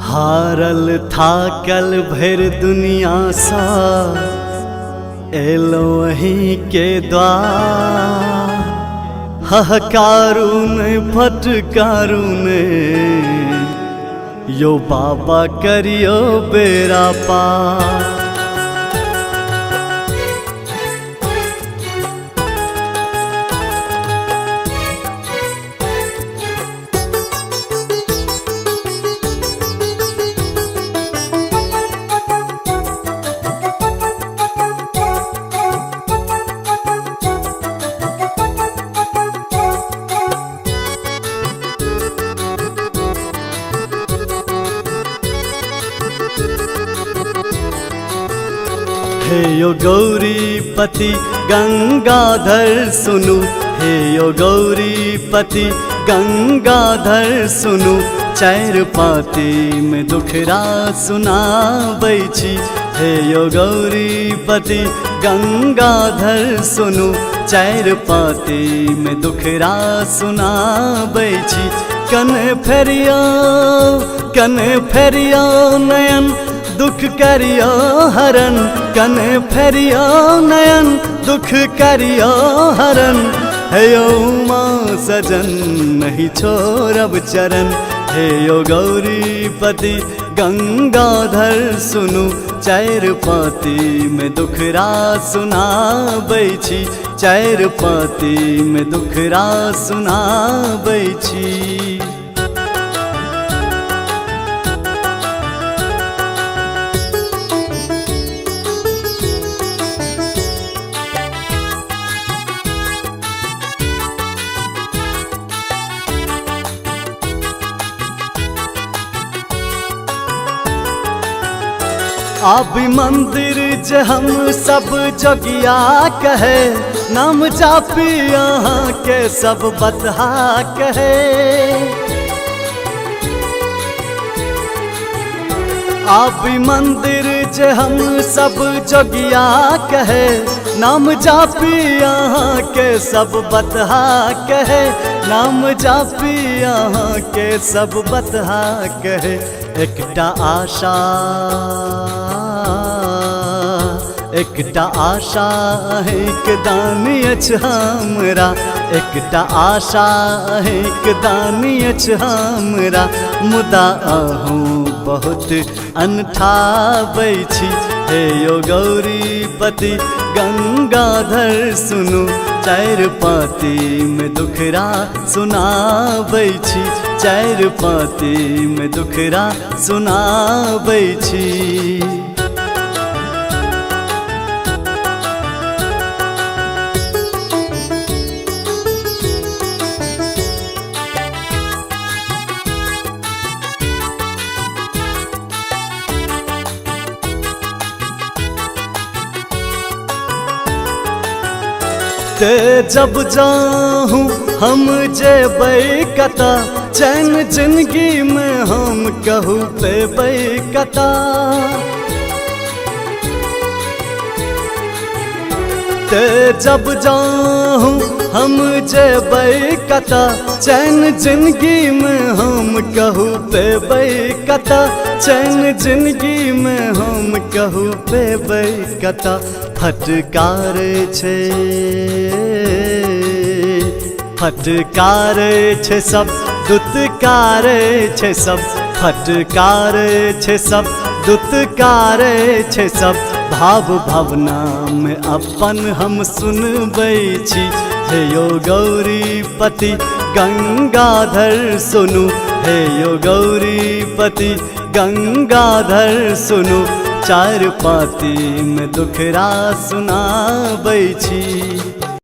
हारल थाकल भर दुनिया सा एलो वहीं के द्वार। हकारून फटकारून यो बाबा करियो बेरा पार। हे यो गौरीपति गंगाधर सुनु, हे यो गौरीपति गंगाधर सुनु। चार पाती में दुखरा सुनाबै छी, हे यो गौरीपति गंगाधर सुनु। चार पाती में दुखरा सुनाबै छी। कने फेरियो नयन दुख करियो हरण। कने फेरियो नयन दुख करियो हरण। हे यो माँ सजन नहीं छोड़ब चरण। हे यो गौरीपति गंगाधर सुनु। चार पाती में दुखरा सुनाबै छी, चार पाती में दुखरा सुनाबै छी। आबि मंदिर जे हम सब जोगिया कहे। नाम जापी यहाँ के सब बतहा कहे। आबि मंदिर जे हम सब जोगिया कहे। नाम जापी यहाँ के सब बतहा कहे। नाम जापी यहाँ के सब बतहा कहे। एकटा आशा एक दानी अछि हमरा। एकटा आशा एक दानी अछि हमरा। मुदा अहूँ बहुत अनठाबै छी। हे यो गौरीपति गंगाधर सुनु। चार पाती में दुखरा सुनाबै छी, चार पाती में दुखरा सुनाबै छी। ते जब जाहूँ हम जेबै कता। चैन जिंदगी में हम कहूँ पेबै कता। ते जब जाहूँ हम जेबै कता। चैन जिंदगी में हम कहूँ पेबै कता। चैन जिंदगी में हम कहूँ पेबै कता। फटकार छे, फटकार छे सब, दुत्कार छे सब। फटकार छे सब, दुत्कार छे सब। भाव भावना में अपन हम सुनबै छी। हे यो गौरीपति गंगाधर सुनु। हे यो गौरीपति गंगाधर सुनु। चार पाती में दुखरा सुनाबै छी।